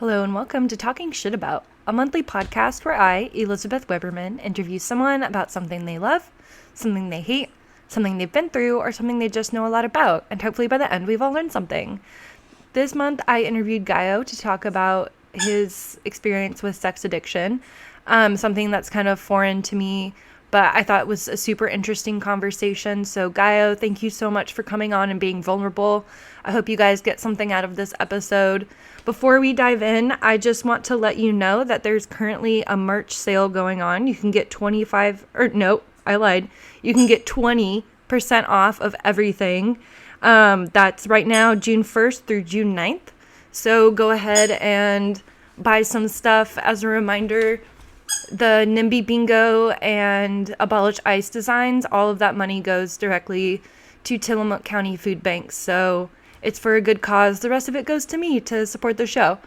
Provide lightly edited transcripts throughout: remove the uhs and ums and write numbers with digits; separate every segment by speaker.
Speaker 1: Hello and welcome to Talking Shit About, a monthly podcast where I, Elizabeth Weberman, interview someone about something they love, something they hate, something they've been through, or something they just know a lot about, and hopefully by the end we've all learned something. This month I interviewed Gallo to talk about his experience with sex addiction, something that's kind of foreign to me, but I thought it was a super interesting conversation. So Gallo, thank you so much for coming on and being vulnerable. I hope you guys get something out of this episode. Before we dive in, I just want to let you know that there's currently a merch sale going on. You can get 25, or no, I lied. You can get 20% off of everything. That's right now, June 1st through June 9th. So go ahead and buy some stuff. As a reminder, the NIMBY Bingo and Abolish ICE designs, all of that money goes directly to Tillamook County Food Banks. So it's for a good cause. The rest of it goes to me to support the show.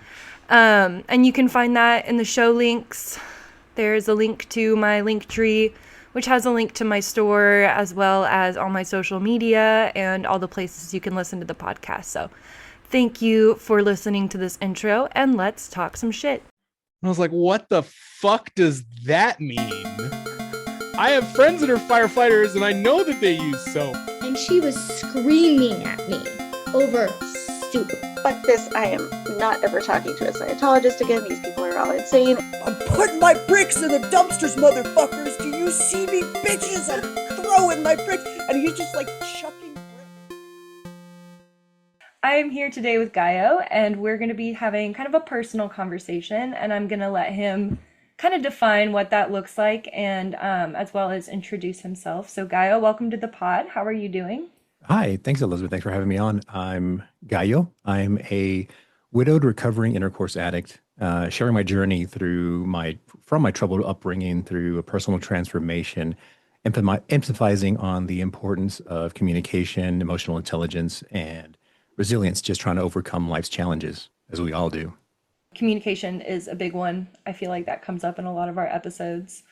Speaker 1: And you can find that in the show links. There's a link to my link tree, which has a link to my store, as well as all my social media and all the places you can listen to the podcast. So thank you for listening to this intro, and let's talk some shit.
Speaker 2: I was like, what the fuck does that mean? I have friends that are firefighters and I know that they use soap.
Speaker 3: And she was screaming at me over soup.
Speaker 4: Fuck this, I am not ever talking to a Scientologist again. These people are all insane.
Speaker 5: I'm putting my bricks in the dumpsters, motherfuckers. Do you see me, bitches? I'm throwing my bricks. And he's just like chucking bricks.
Speaker 1: I am here today with Gallo, and we're going to be having kind of a personal conversation, and I'm going to let him kind of define what that looks like, and as well as introduce himself. So Gallo, welcome to the pod. How are you doing?
Speaker 6: Hi, thanks, Elizabeth. Thanks for having me on. I'm Gallo. I'm a widowed recovering intercourse addict, sharing my journey from my troubled upbringing through a personal transformation, emphasizing on the importance of communication, emotional intelligence, and resilience, just trying to overcome life's challenges, as we all do.
Speaker 1: Communication is a big one. I feel like that comes up in a lot of our episodes.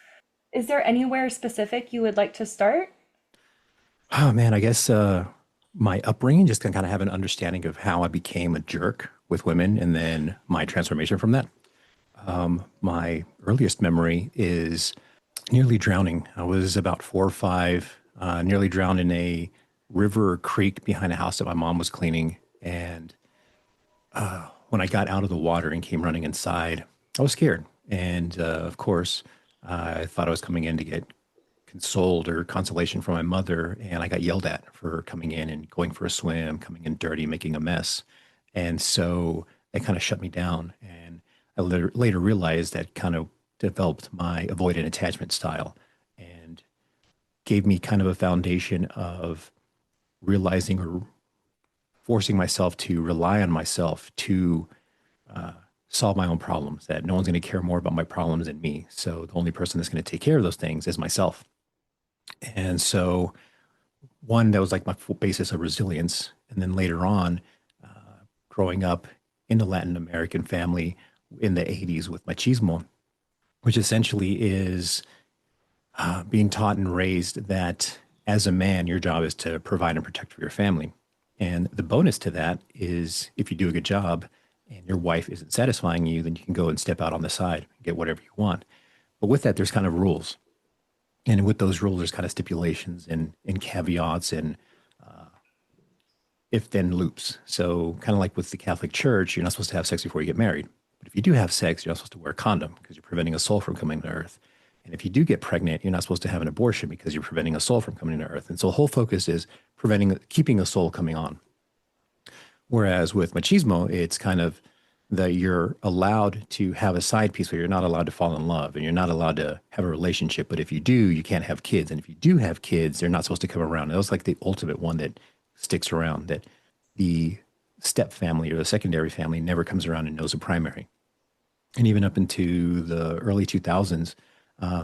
Speaker 1: Is there anywhere specific you would like to start?
Speaker 6: Oh man, I guess my upbringing, just to kind of have an understanding of how I became a jerk with women, and then my transformation from that. My earliest memory is nearly drowning. I was about 4 or 5, nearly drowned in a river or creek behind a house that my mom was cleaning. And when I got out of the water and came running inside, I was scared. And of course, I thought I was coming in to get consoled or consolation from my mother, and I got yelled at for coming in and going for a swim, coming in dirty, making a mess. And so it kind of shut me down. And I later realized that kind of developed my avoidant attachment style and gave me kind of a foundation of realizing or forcing myself to rely on myself to solve my own problems, that no one's going to care more about my problems than me. So the only person that's going to take care of those things is myself. And so one, that was like my basis of resilience. And then later on, growing up in a Latin American family in the 80s with machismo, which essentially is being taught and raised that as a man, your job is to provide and protect for your family. And the bonus to that is if you do a good job and your wife isn't satisfying you, then you can go and step out on the side and get whatever you want. But with that, there's kind of rules. And with those rules, there's kind of stipulations and caveats and if-then loops. So kind of like with the Catholic Church, you're not supposed to have sex before you get married. But if you do have sex, you're not supposed to wear a condom because you're preventing a soul from coming to earth. And if you do get pregnant, you're not supposed to have an abortion because you're preventing a soul from coming to earth. And so the whole focus is keeping a soul coming on. Whereas with machismo, it's kind of that you're allowed to have a side piece where you're not allowed to fall in love and you're not allowed to have a relationship. But if you do, you can't have kids. And if you do have kids, they're not supposed to come around. That was like the ultimate one that sticks around, that the step family or the secondary family never comes around and knows the primary. And even up into the early 2000s,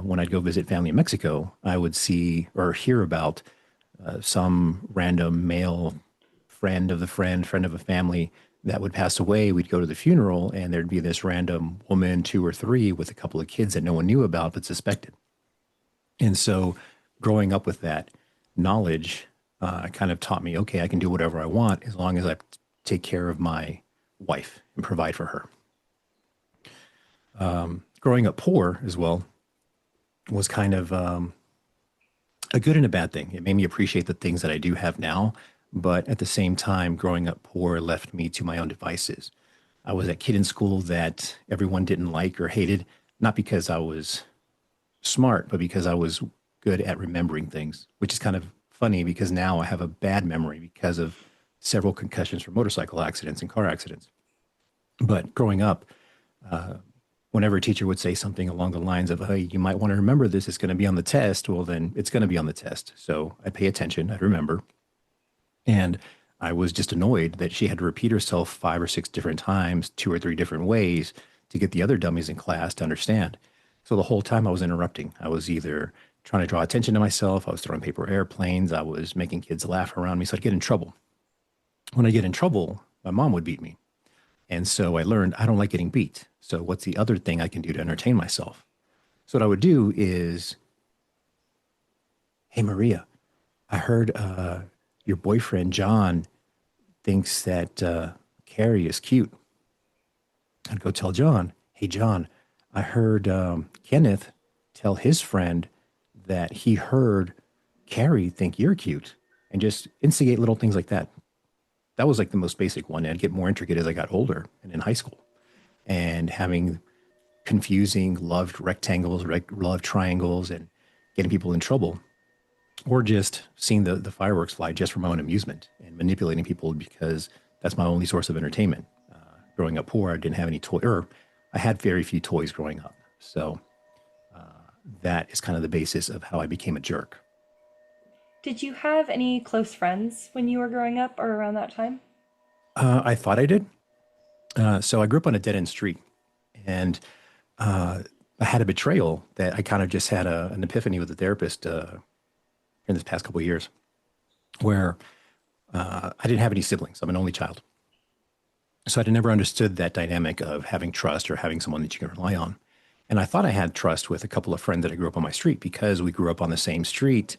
Speaker 6: when I'd go visit family in Mexico, I would see or hear about some random male friend of a family that would pass away. We'd go to the funeral and there'd be this random woman, 2 or 3, with a couple of kids that no one knew about but suspected. And so growing up with that knowledge kind of taught me, okay, I can do whatever I want as long as I take care of my wife and provide for her. Growing up poor as well was kind of a good and a bad thing. It made me appreciate the things that I do have now. But at the same time, growing up poor left me to my own devices. I was that kid in school that everyone didn't like or hated, not because I was smart, but because I was good at remembering things, which is kind of funny because now I have a bad memory because of several concussions from motorcycle accidents and car accidents. But growing up, whenever a teacher would say something along the lines of, hey, you might want to remember this, it's going to be on the test. Well, then it's going to be on the test. So I pay attention, I remember. And I was just annoyed that she had to repeat herself 5 or 6 different times, 2 or 3 different ways to get the other dummies in class to understand. So the whole time I was interrupting. I was either trying to draw attention to myself, I was throwing paper airplanes, I was making kids laugh around me. So I'd get in trouble. When I get in trouble, my mom would beat me. And so I learned I don't like getting beat. So what's the other thing I can do to entertain myself? So what I would do is, hey, Maria, I heard your boyfriend, John, thinks that Carrie is cute. I'd go tell John, hey, John, I heard Kenneth tell his friend that he heard Carrie think you're cute, and just instigate little things like that. That was like the most basic one. I'd get more intricate as I got older and in high school, and having confusing loved rectangles, loved triangles, and getting people in trouble, or just seeing the fireworks fly just for my own amusement and manipulating people because that's my only source of entertainment. Growing up poor, I didn't have any toy, or I had very few toys growing up. So that is kind of the basis of how I became a jerk.
Speaker 1: Did you have any close friends when you were growing up or around that time?
Speaker 6: I thought I did. So I grew up on a dead end street, and I had a betrayal that I kind of just had an epiphany with a therapist in this past couple of years, where I didn't have any siblings. I'm an only child. So I'd never understood that dynamic of having trust or having someone that you can rely on. And I thought I had trust with a couple of friends that I grew up on my street because we grew up on the same street.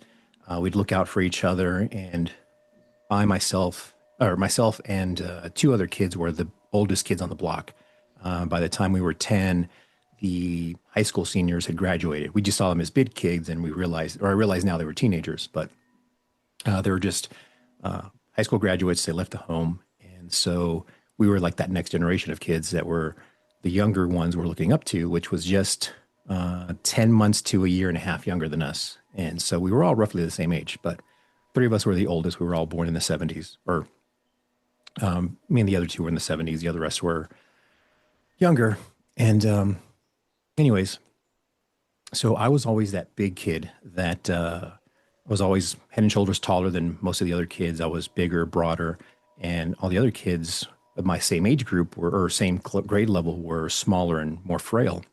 Speaker 6: We'd look out for each other, and myself and 2 other kids were the oldest kids on the block. By the time we were 10, the high school seniors had graduated. We just saw them as big kids, and I realized now they were teenagers, but they were just high school graduates. They left the home. And so we were like that next generation of kids that were the younger ones were looking up to, which was just 10 months to a year and a half younger than us. And so we were all roughly the same age, but 3 of us were the oldest. We were all born in the 70s, or me and the other 2 were in the 70s. The other rest were younger. And anyways, so I was always that big kid that was always head and shoulders taller than most of the other kids. I was bigger, broader, and all the other kids of my same age group or same grade level were smaller and more frail.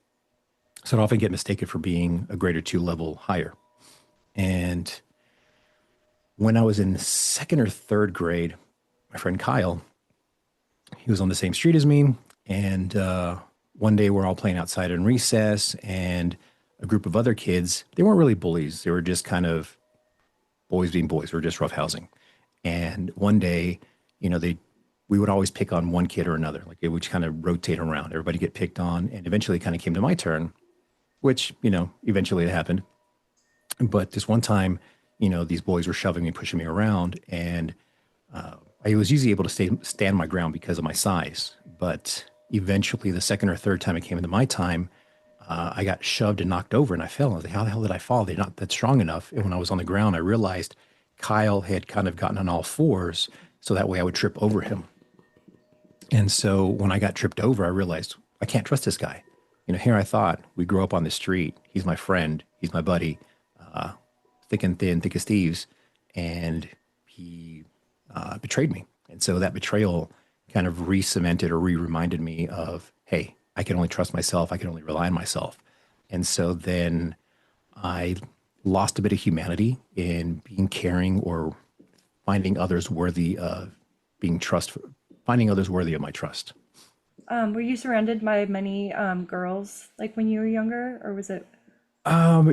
Speaker 6: So I'd often get mistaken for being a grade or 2 level higher. And when I was in 2nd or 3rd grade, my friend Kyle, he was on the same street as me. And one day we're all playing outside in recess, and a group of other kids, they weren't really bullies. They were just kind of boys being boys. They were just roughhousing. And one day, we would always pick on one kid or another. Like it would kind of rotate around. Everybody get picked on. And eventually it kind of came to my turn, which, eventually it happened. But this one time, these boys were shoving me, pushing me around. And I was usually able to stand my ground because of my size. But eventually the 2nd or 3rd time it came into my time, I got shoved and knocked over and I fell. I was like, how the hell did I fall? They're not that strong enough. And when I was on the ground, I realized Kyle had kind of gotten on all 4s. So that way I would trip over him. And so when I got tripped over, I realized I can't trust this guy. Here I thought we grew up on the street. He's my friend. He's my buddy, thick and thin, thick as thieves. And he betrayed me. And so that betrayal kind of re-cemented or re-reminded me of, hey, I can only trust myself. I can only rely on myself. And so then I lost a bit of humanity in being caring or finding others worthy of finding others worthy of my trust.
Speaker 1: Were you surrounded by many girls like when you were younger, or was it?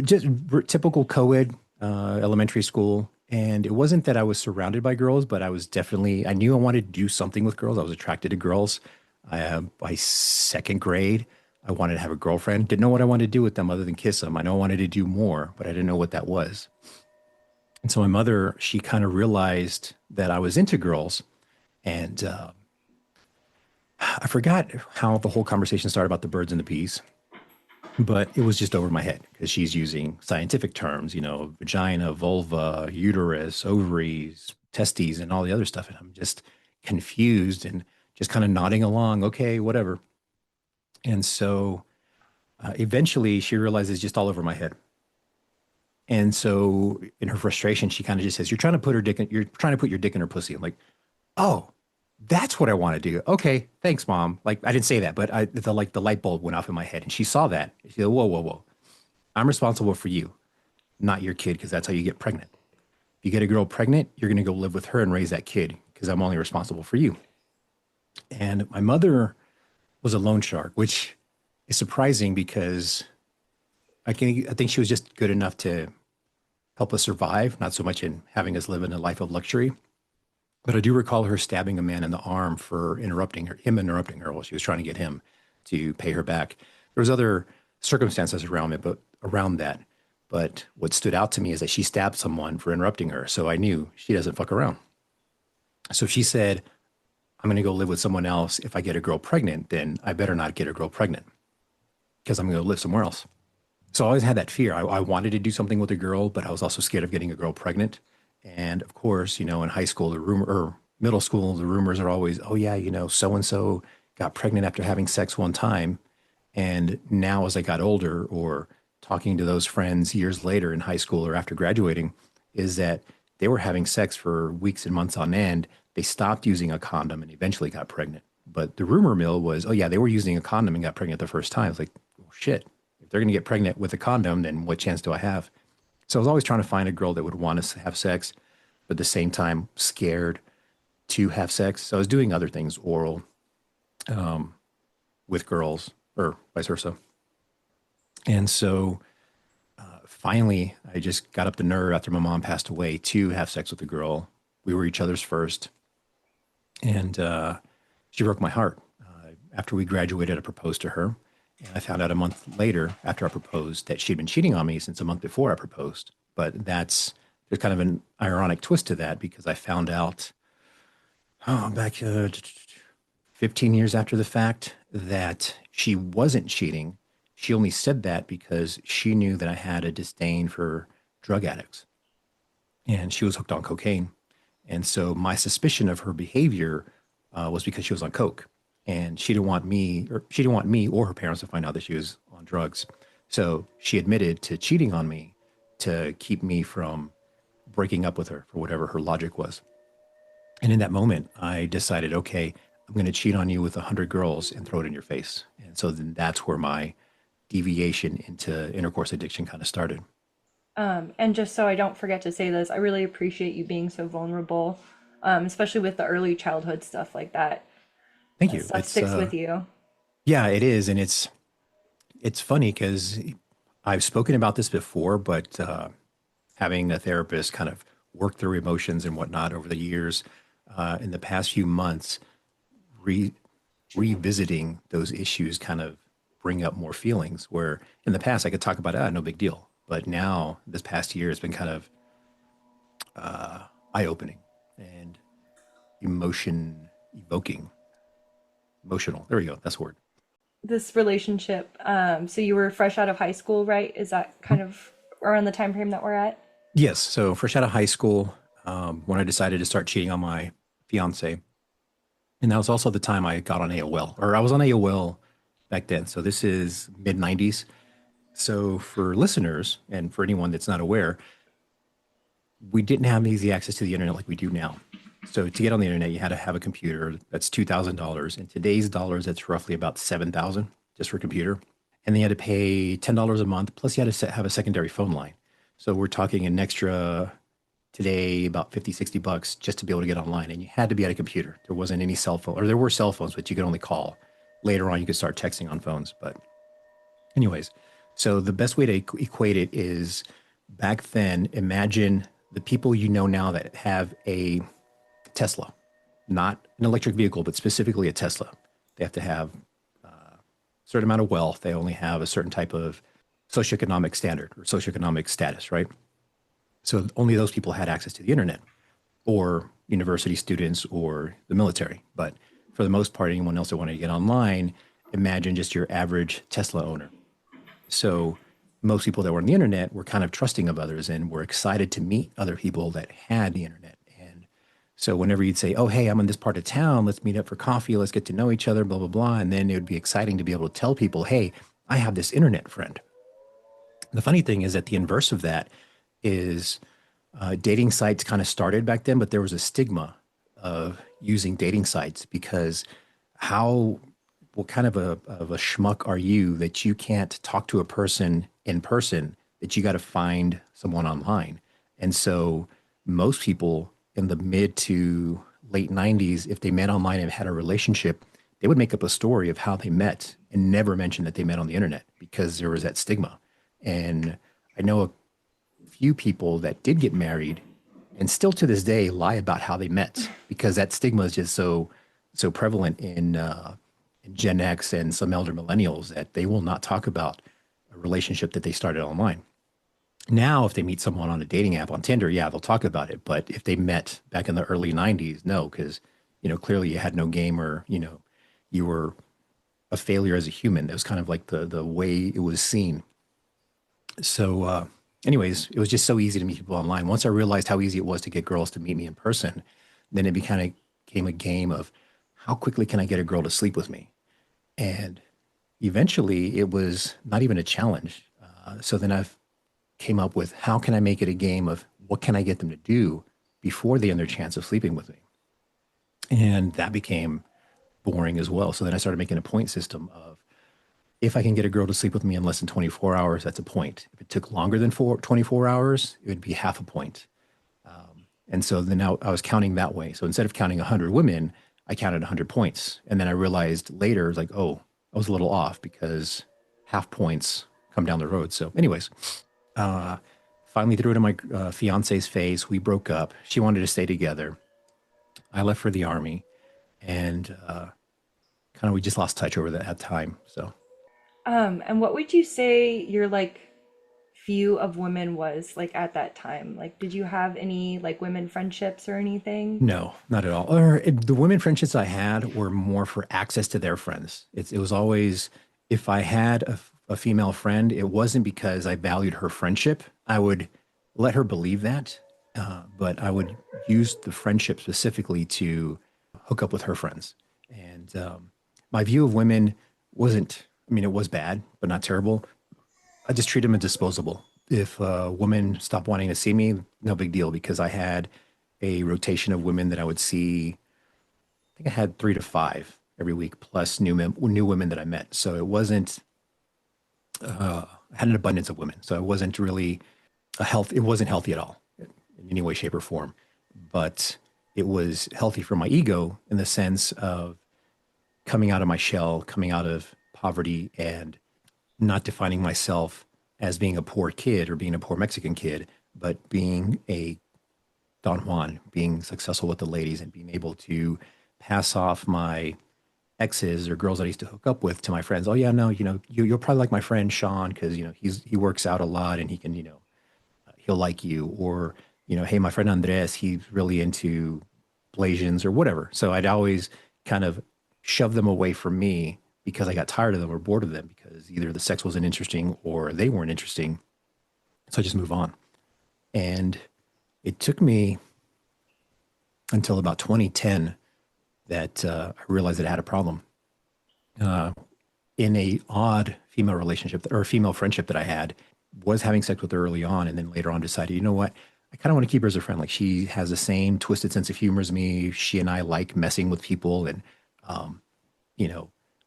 Speaker 6: Just typical co-ed elementary school. And it wasn't that I was surrounded by girls, but I knew I wanted to do something with girls. I was attracted to girls. By 2nd grade, I wanted to have a girlfriend. Didn't know what I wanted to do with them other than kiss them. I know I wanted to do more, but I didn't know what that was. And so my mother, she kind of realized that I was into girls. And I forgot how the whole conversation started about the birds and the bees, but it was just over my head because she's using scientific terms, vagina, vulva, uterus, ovaries, testes, and all the other stuff. And I'm just confused and just kind of nodding along. Okay, whatever. And so eventually she realizes it's just all over my head. And so in her frustration, she kind of just says, you're trying to put your dick in her pussy. I'm like, oh, that's what I want to do. Okay, thanks, Mom. Like, I didn't say that, but the light bulb went off in my head, and she saw that. She said, whoa, whoa, whoa. I'm responsible for you, not your kid, because that's how you get pregnant. If you get a girl pregnant, you're going to go live with her and raise that kid, because I'm only responsible for you. And my mother was a loan shark, which is surprising because I think she was just good enough to help us survive, not so much in having us live in a life of luxury. But I do recall her stabbing a man in the arm for interrupting her while she was trying to get him to pay her back. There was other circumstances around that. But what stood out to me is that she stabbed someone for interrupting her. So I knew she doesn't fuck around. So if she said, I'm going to go live with someone else. If I get a girl pregnant, then I better not get a girl pregnant because I'm going to live somewhere else. So I always had that fear. I wanted to do something with a girl, but I was also scared of getting a girl pregnant. And of course, in high school, middle school, the rumors are always, oh yeah, so-and-so got pregnant after having sex one time. And now as I got older or talking to those friends years later in high school or after graduating, is that they were having sex for weeks and months on end. They stopped using a condom and eventually got pregnant. But the rumor mill was, oh yeah, they were using a condom and got pregnant the first time. It's like, oh shit, if they're going to get pregnant with a condom, then what chance do I have? So I was always trying to find a girl that would want us to have sex, but at the same time scared to have sex. So I was doing other things, oral, with girls or vice versa. And so finally, I just got up the nerve after my mom passed away to have sex with a girl. We were each other's first. And she broke my heart. After we graduated, I proposed to her. And I found out a month later after I proposed that she'd been cheating on me since a month before I proposed. But there's kind of an ironic twist to that because I found out back 15 years after the fact that she wasn't cheating. She only said that because she knew that I had a disdain for drug addicts. And she was hooked on cocaine. And so my suspicion of her behavior was because she was on coke. And she didn't want me or her parents to find out that she was on drugs. So she admitted to cheating on me to keep me from breaking up with her for whatever her logic was. And in that moment, I decided, okay, I'm going to cheat on you with 100 girls and throw it in your face. And so then that's where my deviation into intercourse addiction kind of started.
Speaker 1: And just so I don't forget to say this, I really appreciate you being so vulnerable, especially with the early childhood stuff like that.
Speaker 6: Thank you.
Speaker 1: Stuff sticks with you.
Speaker 6: Yeah, it is. And it's funny because I've spoken about this before, but having a therapist kind of work through emotions and whatnot over the years, in the past few months, revisiting those issues kind of bring up more feelings where in the past I could talk about, no big deal. But now this past year has been kind of eye-opening and emotional. There we go. That's the word.
Speaker 1: This relationship, so you were fresh out of high school, right? Is that kind of around the time frame that we're at?
Speaker 6: Yes. So fresh out of high school, when I decided to start cheating on my fiance. And that was also the time I got on AOL, or I was on AOL back then. So this is mid 90s. So for listeners and for anyone that's not aware, we didn't have easy access to the internet like we do now. So to get on the internet, you had to have a computer. That's $2,000. In today's dollars, that's roughly about $7,000 just for a computer. And then you had to pay $10 a month. Plus you had to have a secondary phone line. So we're talking an extra today, about 50, 60 bucks just to be able to get online. And you had to be at a computer. There wasn't any cell phone, or there were cell phones, but you could only call. Later on, you could start texting on phones. But anyways, so the best way to equate it is back then, imagine the people you know now that have a Tesla, not an electric vehicle, but specifically a Tesla. They have to have certain amount of wealth. They only have a certain type of socioeconomic standard or socioeconomic status, right? So only those people had access to the internet, or university students or the military. But for the most part, anyone else that wanted to get online, imagine just your average Tesla owner. So most people that were on the internet were kind of trusting of others and were excited to meet other people that had the internet. And so whenever you'd say, oh, hey, I'm in this part of town, let's meet up for coffee, let's get to know each other, blah, blah, blah. And then it would be exciting to be able to tell people, hey, I have this internet friend. The funny thing is that the inverse of that is dating sites kind of started back then, but there was a stigma of using dating sites because what kind of a schmuck are you that you can't talk to a person in person, that you got to find someone online? And so most people in the mid to late 90s, if they met online and had a relationship, they would make up a story of how they met and never mention that they met on the internet because there was that stigma. And I know a few people that did get married and still to this day lie about how they met because that stigma is just so prevalent in Gen X and some elder millennials that they will not talk about a relationship that they started online. Now, if they meet someone on a dating app on Tinder, yeah, they'll talk about it. But if they met back in the early 90s, no, because, clearly you had no game, or, you were a failure as a human. That was kind of like the way it was seen. So anyways, it was just so easy to meet people online. Once I realized how easy it was to get girls to meet me in person, then it became a game of how quickly can I get a girl to sleep with me? And eventually it was not even a challenge. So then I've came up with how can I make it a game of what can I get them to do before they end their chance of sleeping with me? And that became boring as well. So then I started making a point system of if I can get a girl to sleep with me in less than 24 hours, that's a point. If it took longer than 24 hours, it would be half a point. And so then now I was counting that way. So instead of counting 100 women, I counted 100 points. And then I realized later, like, oh, I was a little off because half points come down the road. So anyways, finally threw it in my fiance's face. We broke up. She wanted to stay together. I left for the Army. And kind of we just lost touch over that time. So.
Speaker 1: And what would you say your view of women was at that time? Did you have any women friendships or anything?
Speaker 6: No, not at all. The women friendships I had were more for access to their friends. It was always, if I had a female friend, it wasn't because I valued her friendship. I would let her believe that, but I would use the friendship specifically to hook up with her friends. And my view of women wasn't, it was bad, but not terrible. I just treat them as disposable. If a woman stopped wanting to see me, no big deal, because I had a rotation of women that I would see. I think I had 3 to 5 every week, plus new women that I met. So it wasn't. I had an abundance of women, so it wasn't really it wasn't healthy at all in any way, shape, or form. But it was healthy for my ego in the sense of coming out of my shell, coming out of poverty, and not defining myself as being a poor kid or being a poor Mexican kid, but being a Don Juan, being successful with the ladies and being able to pass off my exes or girls that I used to hook up with to my friends. Oh yeah, no, you'll probably like my friend Sean because he works out a lot and he can he'll like you. Or hey, my friend Andres, he's really into Blasians or whatever. So I'd always kind of shove them away from me because I got tired of them or bored of them because either the sex wasn't interesting or they weren't interesting. So I just move on. And it took me until about 2010 that I realized that I had a problem. In a odd female relationship or female friendship that I had, was having sex with her early on, and then later on decided, you know what, I kind of want to keep her as a friend. Like, she has the same twisted sense of humor as me. She and I like messing with people, and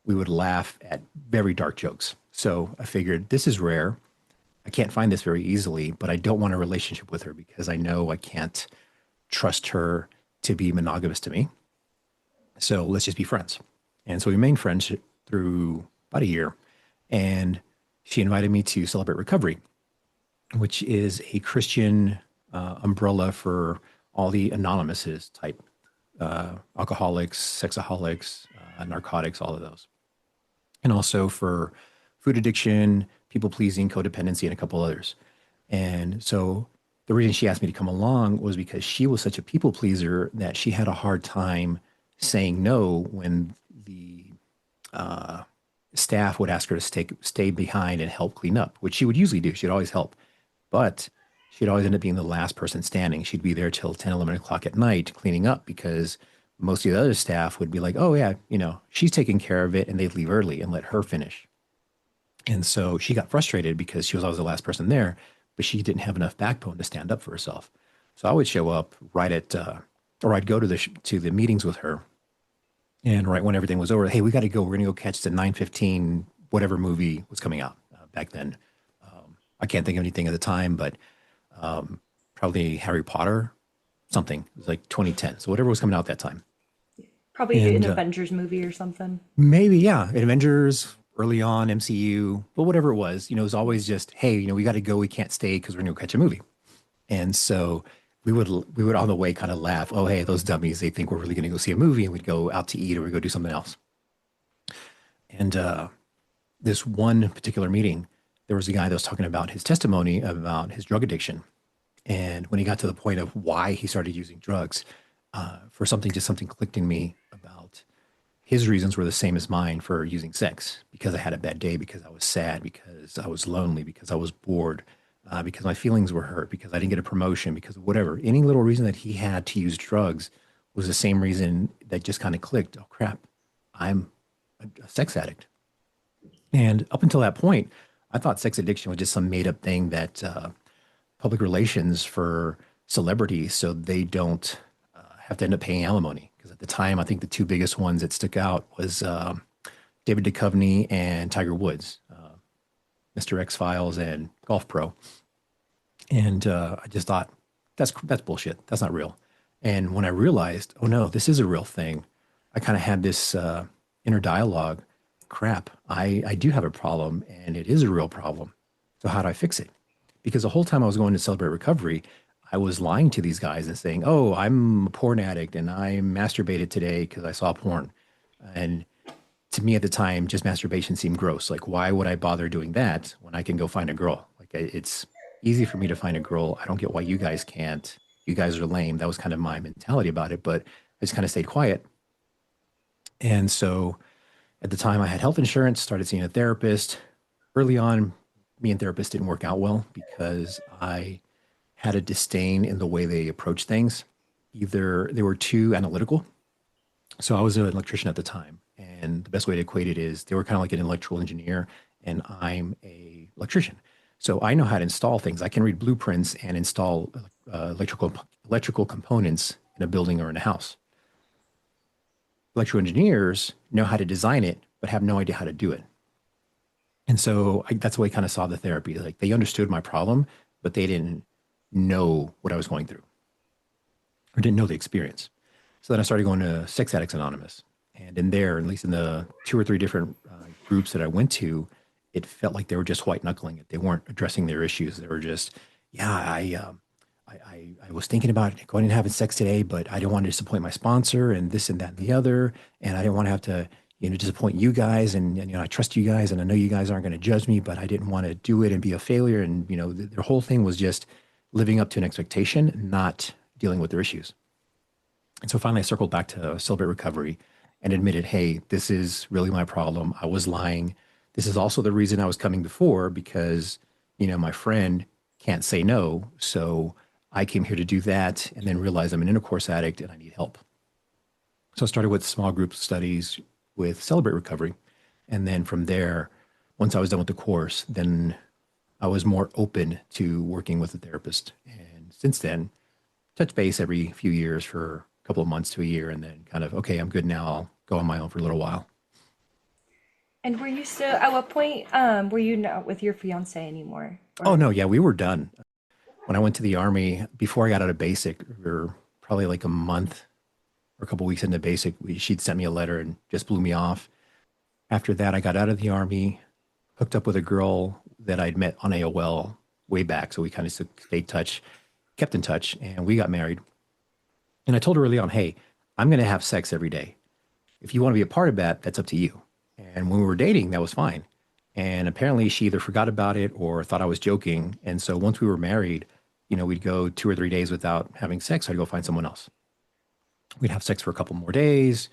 Speaker 6: we would laugh at very dark jokes. So I figured, this is rare. I can't find this very easily, but I don't want a relationship with her because I know I can't trust her to be monogamous to me. So let's just be friends. And so we remained friends through about a year. And she invited me to Celebrate Recovery, which is a Christian umbrella for all the anonymouses type, alcoholics, sexaholics, narcotics, all of those. and also for food addiction, people pleasing, codependency, and a couple others. And so the reason she asked me to come along was because she was such a people pleaser that she had a hard time saying no when the staff would ask her to stay behind and help clean up, which she would usually do. She'd always help. But she'd always end up being the last person standing. She'd be there till 10, 11 o'clock at night cleaning up because most of the other staff would be like, oh, yeah, she's taking care of it. And they'd leave early and let her finish. And so she got frustrated because she was always the last person there, but she didn't have enough backbone to stand up for herself. So I would show up right at, or I'd go to the meetings with her. And right when everything was over, hey, we got to go. We're going to go catch the 9:15 whatever movie was coming out back then. I can't think of anything at the time, but probably Harry Potter, something. It was like 2010. So whatever was coming out at that time.
Speaker 1: Probably
Speaker 6: And
Speaker 1: an Avengers movie or something.
Speaker 6: maybe, yeah, Avengers early on, MCU, but whatever it was, it was always just, hey, we got to go. We can't stay because we're going to catch a movie. And so we would on the way kind of laugh. Oh, hey, those dummies, they think we're really going to go see a movie, and we'd go out to eat or we'd go do something else. And this one particular meeting, there was a guy that was talking about his testimony about his drug addiction. And when he got to the point of why he started using drugs, just something clicked in me about his reasons were the same as mine for using sex, because I had a bad day, because I was sad, because I was lonely, because I was bored, because my feelings were hurt, because I didn't get a promotion, because of whatever. Any little reason that he had to use drugs was the same reason that just kind of clicked. Oh, crap, I'm a sex addict. And up until that point, I thought sex addiction was just some made up thing that public relations for celebrities so they don't have to end up paying alimony. Because at the time, I think the two biggest ones that stuck out was David Duchovny and Tiger Woods, Mr. X Files and Golf Pro. And I just thought, that's bullshit. That's not real. And when I realized, oh no, this is a real thing, I kind of had this inner dialogue. Crap, I do have a problem, and it is a real problem. So how do I fix it? Because the whole time I was going to Celebrate Recovery, I was lying to these guys and saying, oh, I'm a porn addict and I masturbated today because I saw porn. And to me at the time, just masturbation seemed gross. Like, why would I bother doing that when I can go find a girl? Like, it's easy for me to find a girl. I don't get why you guys can't. You guys are lame. That was kind of my mentality about it, but I just kind of stayed quiet. And so at the time I had health insurance, started seeing a therapist. Early on, me and therapists didn't work out well because I had a disdain in the way they approach things. Either they were too analytical. So I was an electrician at the time. And the best way to equate it is they were kind of like an electrical engineer and I'm a electrician. So I know how to install things. I can read blueprints and install electrical components in a building or in a house. Electrical engineers know how to design it, but have no idea how to do it. And so that's the way I kind of saw the therapy. Like, they understood my problem, but they didn't know what I was going through or didn't know the experience. So then I started going to Sex Addicts Anonymous. And in there, at least in the 2 or 3 different groups that I went to, it felt like they were just white knuckling it. They weren't addressing their issues. They were just, yeah, I was thinking about going and having sex today, but I didn't want to disappoint my sponsor and this and that and the other. And I didn't want to have to, disappoint you guys. And I trust you guys and I know you guys aren't going to judge me, but I didn't want to do it and be a failure. And, their whole thing was just living up to an expectation, not dealing with their issues. And so finally I circled back to Celebrate Recovery and admitted, hey, this is really my problem. I was lying. This is also the reason I was coming before because, my friend can't say no. So I came here to do that and then realized I'm an intercourse addict and I need help. So I started with small group studies with Celebrate Recovery. And then from there, once I was done with the course, then I was more open to working with a therapist. And since then, touch base every few years for a couple of months to a year and then kind of, okay, I'm good now. I'll go on my own for a little while.
Speaker 1: And were you still, at what point were you not with your fiance anymore?
Speaker 6: Oh, no. Yeah, we were done. When I went to the Army, before I got out of basic, we were probably like a month or a couple of weeks into basic, she'd sent me a letter and just blew me off. After that, I got out of the Army, hooked up with a girl that I'd met on AOL way back. So we kind of kept in touch, and we got married. And I told her early on, hey, I'm going to have sex every day. If you want to be a part of that, that's up to you. And when we were dating, that was fine. And apparently she either forgot about it or thought I was joking. And so once we were married, we'd go 2 or 3 days without having sex. So I'd go find someone else. We'd have sex for a couple more days.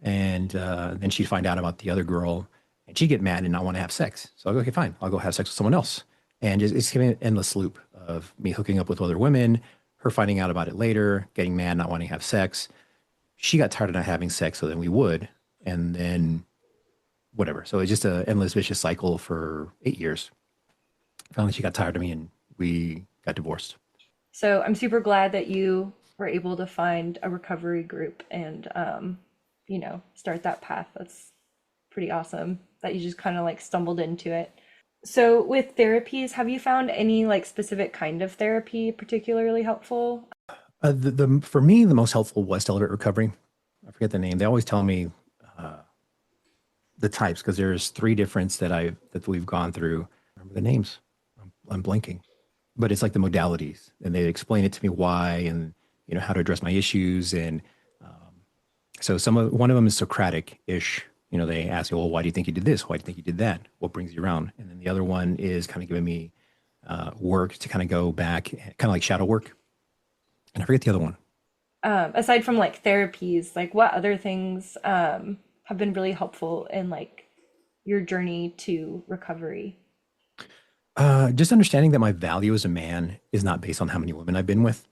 Speaker 6: And then she'd find out about the other girl and she'd get mad and not want to have sex. So I'll go, okay, fine. I'll go have sex with someone else. And it's an endless loop of me hooking up with other women, her finding out about it later, getting mad, not wanting to have sex. She got tired of not having sex, so then we would. And then whatever. So it's just an endless vicious cycle for 8 years. Finally, she got tired of me and we got divorced.
Speaker 1: So I'm super glad that you were able to find a recovery group and, start that path. That's pretty awesome that you just kind of like stumbled into it. So with therapies, have you found any like specific kind of therapy particularly helpful?
Speaker 6: For me, the most helpful was Celebrate Recovery. I forget the name. They always tell me the types because there's 3 different that we've gone through. Remember the names? I'm blanking, but it's like the modalities, and they explain it to me why and how to address my issues. And so one of them is Socratic-ish. They ask you, well, why do you think you did this? Why do you think you did that? What brings you around? And then the other one is kind of giving me work to kind of go back, kind of like shadow work. And I forget the other one.
Speaker 1: Aside from like therapies, like what other things have been really helpful in like your journey to recovery?
Speaker 6: Just understanding that my value as a man is not based on how many women I've been with,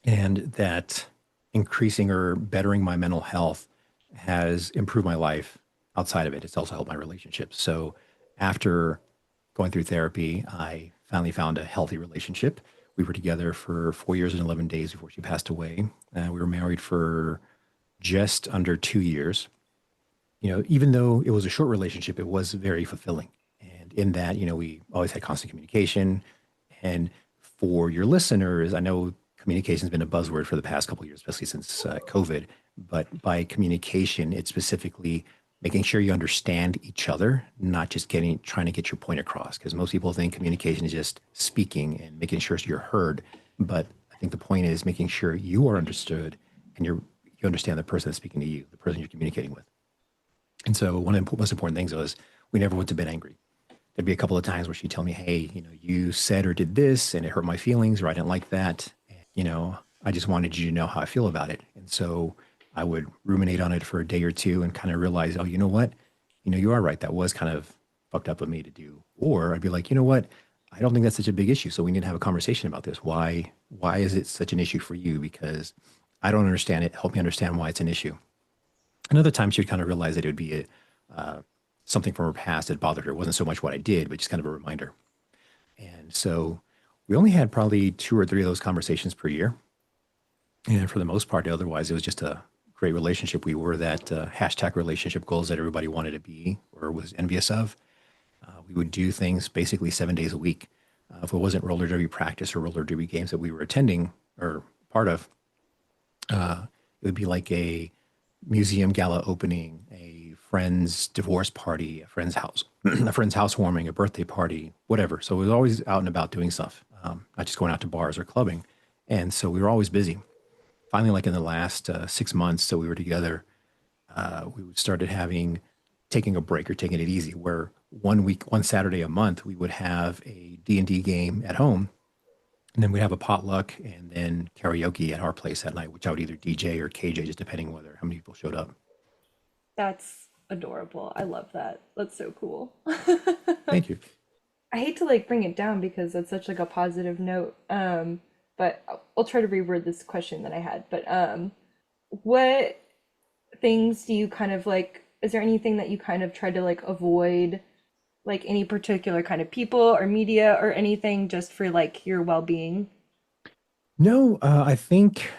Speaker 6: and that increasing or bettering my mental health has improved my life outside of it. It's also helped my relationships. So after going through therapy, I finally found a healthy relationship. We were together for 4 years and 11 days before she passed away. We were married for just under 2 years. Even though it was a short relationship, it was very fulfilling. And in that, we always had constant communication. And for your listeners, I know communication has been a buzzword for the past couple of years, especially since COVID. But by communication, it's specifically making sure you understand each other, not just trying to get your point across. Because most people think communication is just speaking and making sure you're heard. But I think the point is making sure you are understood and you understand the person that's speaking to you, the person you're communicating with. And so one of the most important things was we never went to bed angry. There'd be a couple of times where she'd tell me, hey, you said or did this and it hurt my feelings, or I didn't like that. And, I just wanted you to know how I feel about it. And so I would ruminate on it for a day or two and kind of realize, oh, you know what? You are right. That was kind of fucked up of me to do. Or I'd be like, you know what? I don't think that's such a big issue. So we need to have a conversation about this. Why is it such an issue for you? Because I don't understand it. Help me understand why it's an issue. Another time she would kind of realize that it would be something from her past that bothered her. It wasn't so much what I did, but just kind of a reminder. And so we only had probably 2 or 3 of those conversations per year. And for the most part, otherwise, it was just a great relationship. We were that hashtag relationship goals that everybody wanted to be or was envious of. We would do things basically 7 days a week. If it wasn't roller derby practice or roller derby games that we were attending or part of, it would be like a museum gala opening, a friend's divorce party, a friend's house, a friend's housewarming, a birthday party, whatever. So we was always out and about doing stuff, not just going out to bars or clubbing. And so we were always busy. Finally, like in the last 6 months that we were together, we started taking a break or taking it easy, where one Saturday a month, we would have a D&D game at home. And then we'd have a potluck and then karaoke at our place that night, which I would either DJ or KJ, just depending how many people showed up.
Speaker 1: That's adorable. I love that. That's so cool.
Speaker 6: Thank you.
Speaker 1: I hate to like bring it down because that's such like a positive note. But I'll try to reword this question that I had. But what things do you kind of like, is there anything that you kind of try to like avoid, like any particular kind of people or media or anything just for like your well-being?
Speaker 6: No, I think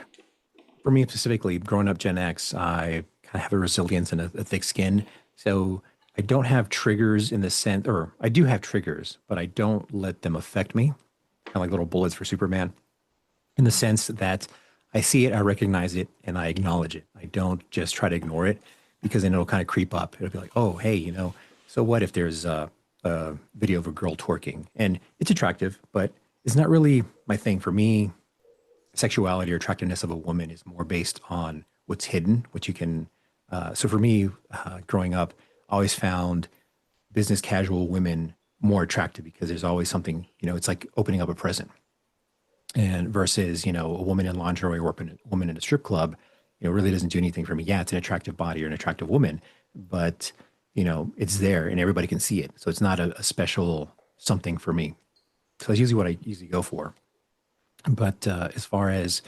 Speaker 6: for me specifically, growing up Gen X, I kind of have a resilience and a thick skin. So I don't have triggers in the sense, or I do have triggers, but I don't let them affect me, kind of like little bullets for Superman, in the sense that I see it, I recognize it, and I acknowledge it. I don't just try to ignore it, because then it'll kind of creep up. It'll be like, oh, hey, so what if there's a video of a girl twerking? And it's attractive, but it's not really my thing. For me, sexuality or attractiveness of a woman is more based on what's hidden, what you can. So for me, growing up, always found business casual women more attractive because there's always something, it's like opening up a present. And versus, a woman in lingerie or a woman in a strip club, really doesn't do anything for me. Yeah, it's an attractive body or an attractive woman, but, it's there and everybody can see it. So it's not a special something for me. So that's usually what I usually go for. But as far as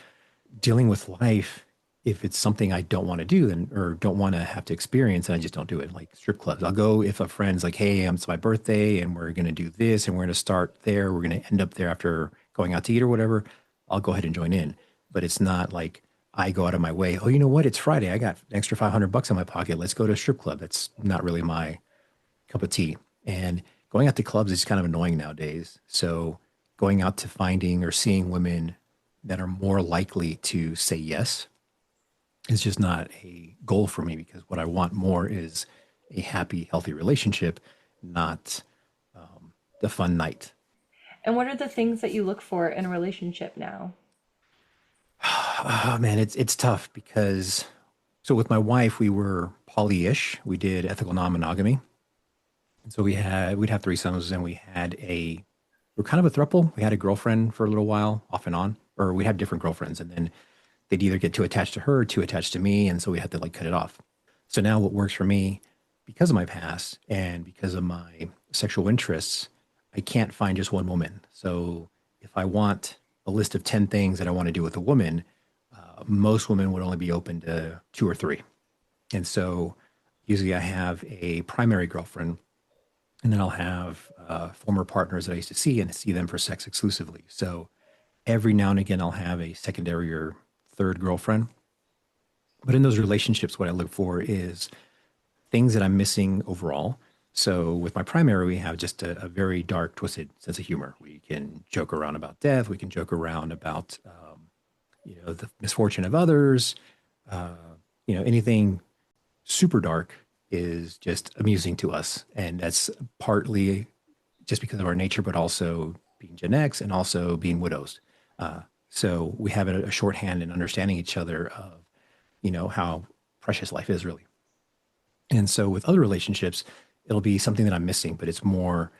Speaker 6: dealing with life, if it's something I don't want to do then or don't want to have to experience, then I just don't do it. Like strip clubs, I'll go if a friend's like, hey, it's my birthday and we're going to do this and we're going to start there. We're going to end up there after going out to eat or whatever. I'll go ahead and join in. But it's not like I go out of my way. Oh, you know what? It's Friday. I got an extra $500 in my pocket. Let's go to a strip club. That's not really my cup of tea. And going out to clubs is kind of annoying nowadays. So going out to finding or seeing women that are more likely to say yes is just not a goal for me because what I want more is a happy, healthy relationship, not the fun night.
Speaker 1: And what are the things that you look for in a relationship now?
Speaker 6: Oh man, it's tough because so with my wife we were poly-ish. We did ethical non-monogamy, and so we'd have threesomes, and we're kind of a throuple. We had a girlfriend for a little while, off and on, or we had different girlfriends, and then they'd either get too attached to her or too attached to me, and so we had to like cut it off. So now what works for me, because of my past and because of my sexual interests, I can't find just one woman. So if I want a list of 10 things that I want to do with a woman, most women would only be open to 2 or 3. And so usually I have a primary girlfriend, and then I'll have former partners that I used to see and see them for sex exclusively. So every now and again, I'll have a secondary or third girlfriend. But in those relationships, what I look for is things that I'm missing overall. So with my primary, we have just a very dark, twisted sense of humor. We can joke around about death. We can joke around about, the misfortune of others. Anything super dark is just amusing to us. And that's partly just because of our nature, but also being Gen X and also being widows. So we have a shorthand in understanding each other of, how precious life is really. And so with other relationships, it'll be something that I'm missing, but it's more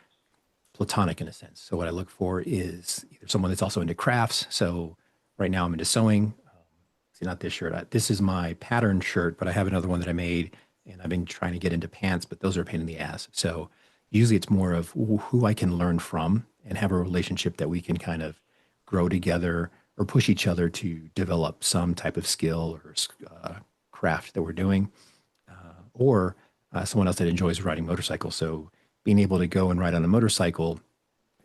Speaker 6: platonic in a sense. So what I look for is either someone that's also into crafts. So right now I'm into sewing. See, not this shirt. This is my pattern shirt, but I have another one that I made, and I've been trying to get into pants, but those are a pain in the ass. So usually it's more of who I can learn from and have a relationship that we can kind of grow together or push each other to develop some type of skill or craft that we're doing, or someone else that enjoys riding motorcycles. So being able to go and ride on a motorcycle,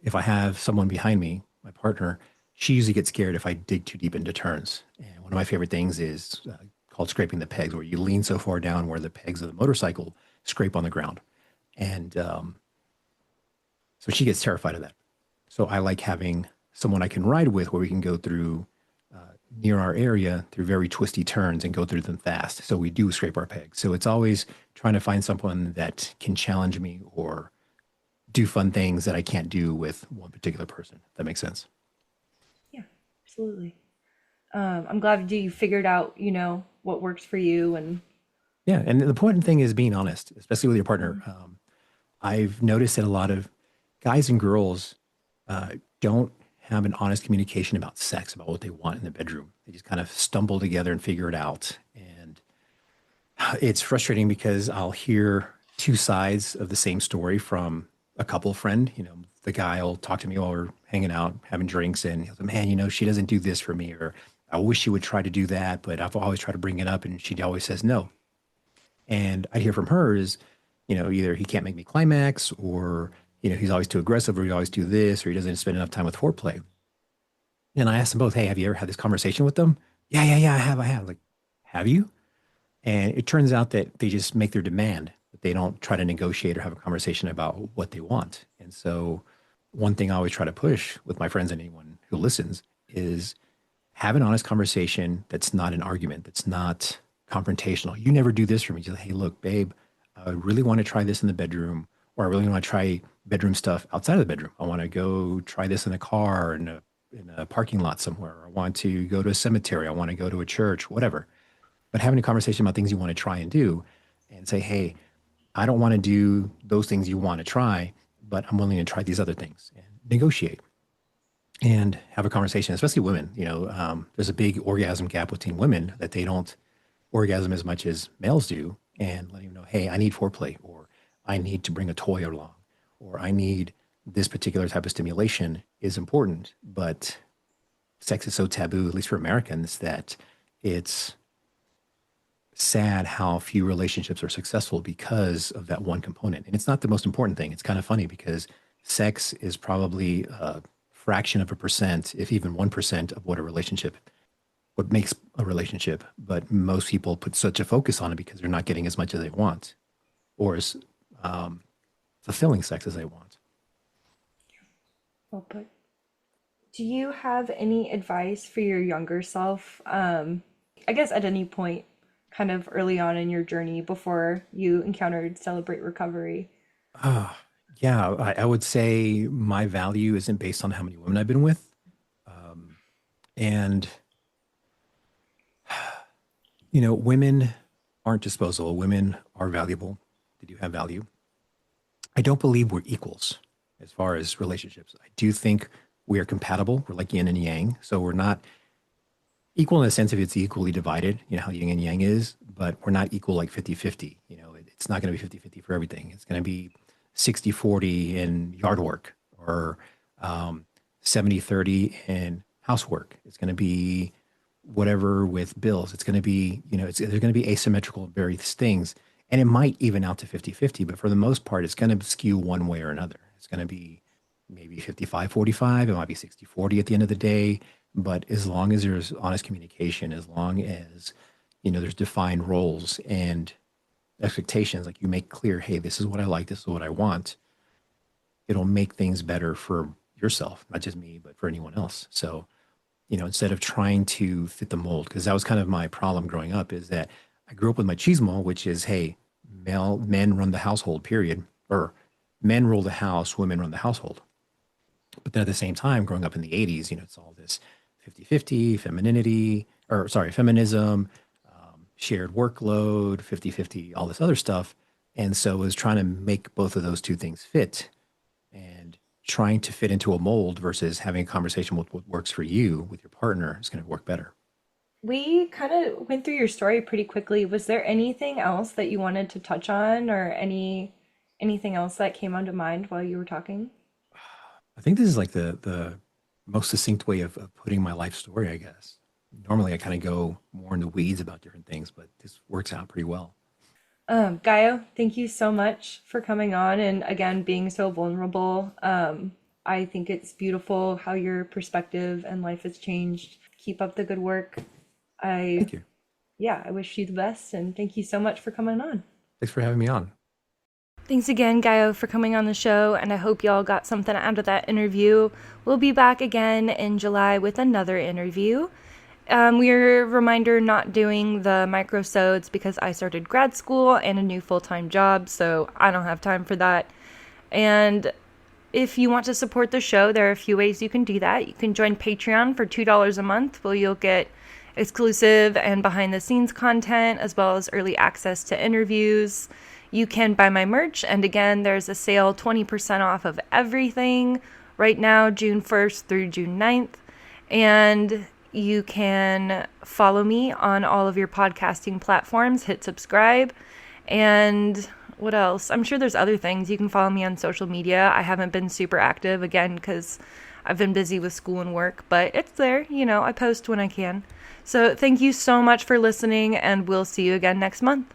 Speaker 6: if I have someone behind me, my partner, she usually gets scared if I dig too deep into turns. And one of my favorite things is called scraping the pegs, where you lean so far down where the pegs of the motorcycle scrape on the ground. And so she gets terrified of that. So I like having someone I can ride with where we can go through near our area through very twisty turns and go through them fast. So we do scrape our pegs. So it's always trying to find someone that can challenge me or do fun things that I can't do with one particular person. If that makes sense.
Speaker 1: Yeah, absolutely. I'm glad you figured out, what works for you. And
Speaker 6: yeah. And the important thing is being honest, especially with your partner. I've noticed that a lot of guys and girls don't have an honest communication about sex, about what they want in the bedroom. They just kind of stumble together and figure it out. And it's frustrating because I'll hear 2 sides of the same story from a couple friend. The guy will talk to me while we're hanging out, having drinks, and he'll say, man, she doesn't do this for me, or I wish she would try to do that, but I've always tried to bring it up and she always says no. And I hear from her is, either he can't make me climax, or he's always too aggressive, or he always do this, or he doesn't spend enough time with foreplay. And I asked them both, hey, have you ever had this conversation with them? Yeah, I have. Like, have you? And it turns out that they just make their demand, but they don't try to negotiate or have a conversation about what they want. And so one thing I always try to push with my friends and anyone who listens is have an honest conversation that's not an argument, that's not confrontational. You never do this for me. Just, hey, look, babe, I really want to try this in the bedroom, or I really want to try bedroom stuff outside of the bedroom. I want to go try this in a car, in a parking lot somewhere. I want to go to a cemetery. I want to go to a church, whatever. But having a conversation about things you want to try and do and say, hey, I don't want to do those things you want to try, but I'm willing to try these other things and negotiate and have a conversation, especially women. There's a big orgasm gap between women that they don't orgasm as much as males do, and letting them know, hey, I need foreplay, or I need to bring a toy along, or I need this particular type of stimulation is important. But sex is so taboo, at least for Americans, that it's sad how few relationships are successful because of that one component. And it's not the most important thing. It's kind of funny because sex is probably a fraction of a percent, if even 1% of what makes a relationship. But most people put such a focus on it because they're not getting as much as they want or as fulfilling sex as they want.
Speaker 1: Well put. Do you have any advice for your younger self? I guess at any point, kind of early on in your journey before you encountered Celebrate Recovery?
Speaker 6: Yeah, I would say my value isn't based on how many women I've been with. And, women aren't disposable. Women are valuable. They do have value. I don't believe we're equals as far as relationships. I do think we are compatible. We're like yin and yang. So we're not equal in the sense of it's equally divided, how yin and yang is, but we're not equal like 50-50. It's not going to be 50-50 for everything. It's going to be 60-40 in yard work or 70-30 in housework. It's going to be whatever with bills. It's going to be, there's going to be asymmetrical various things. And it might even out to 50-50, but for the most part, it's going to skew one way or another. It's going to be maybe 55-45. It might be 60-40 at the end of the day. But as long as there's honest communication, as long as, there's defined roles and expectations, like you make clear, hey, this is what I like, this is what I want, it'll make things better for yourself, not just me, but for anyone else. So, instead of trying to fit the mold, because that was kind of my problem growing up, is that I grew up with machismo, which is, hey, men run the household, period. Or men rule the house, women run the household. But then at the same time, growing up in the 80s, it's all this 50-50, feminism, shared workload, 50-50, all this other stuff. And so it was trying to make both of those two things fit and trying to fit into a mold versus having a conversation with what works for you with your partner is going to work better.
Speaker 1: We kind of went through your story pretty quickly. Was there anything else that you wanted to touch on or anything else that came onto mind while you were talking?
Speaker 6: I think this is like the most succinct way of putting my life story, I guess. Normally, I kind of go more into weeds about different things, but this works out pretty well.
Speaker 1: Gallo, thank you so much for coming on and again being so vulnerable. I think it's beautiful how your perspective and life has changed. Keep up the good work.
Speaker 6: Thank you.
Speaker 1: Yeah, I wish you the best and thank you so much for coming on.
Speaker 6: Thanks for having me on.
Speaker 1: Thanks again, Gallo, for coming on the show, and I hope y'all got something out of that interview. We'll be back again in July with another interview. We're reminder not doing the microsodes because I started grad school and a new full-time job, so I don't have time for that. And if you want to support the show, there are a few ways you can do that. You can join Patreon for $2 a month, where you'll get exclusive and behind-the-scenes content, as well as early access to interviews. You can buy my merch, and again, there's a sale 20% off of everything right now, June 1st through June 9th. And you can follow me on all of your podcasting platforms, hit subscribe, and what else? I'm sure there's other things. You can follow me on social media. I haven't been super active, again, because I've been busy with school and work, but it's there. I post when I can. So thank you so much for listening, and we'll see you again next month.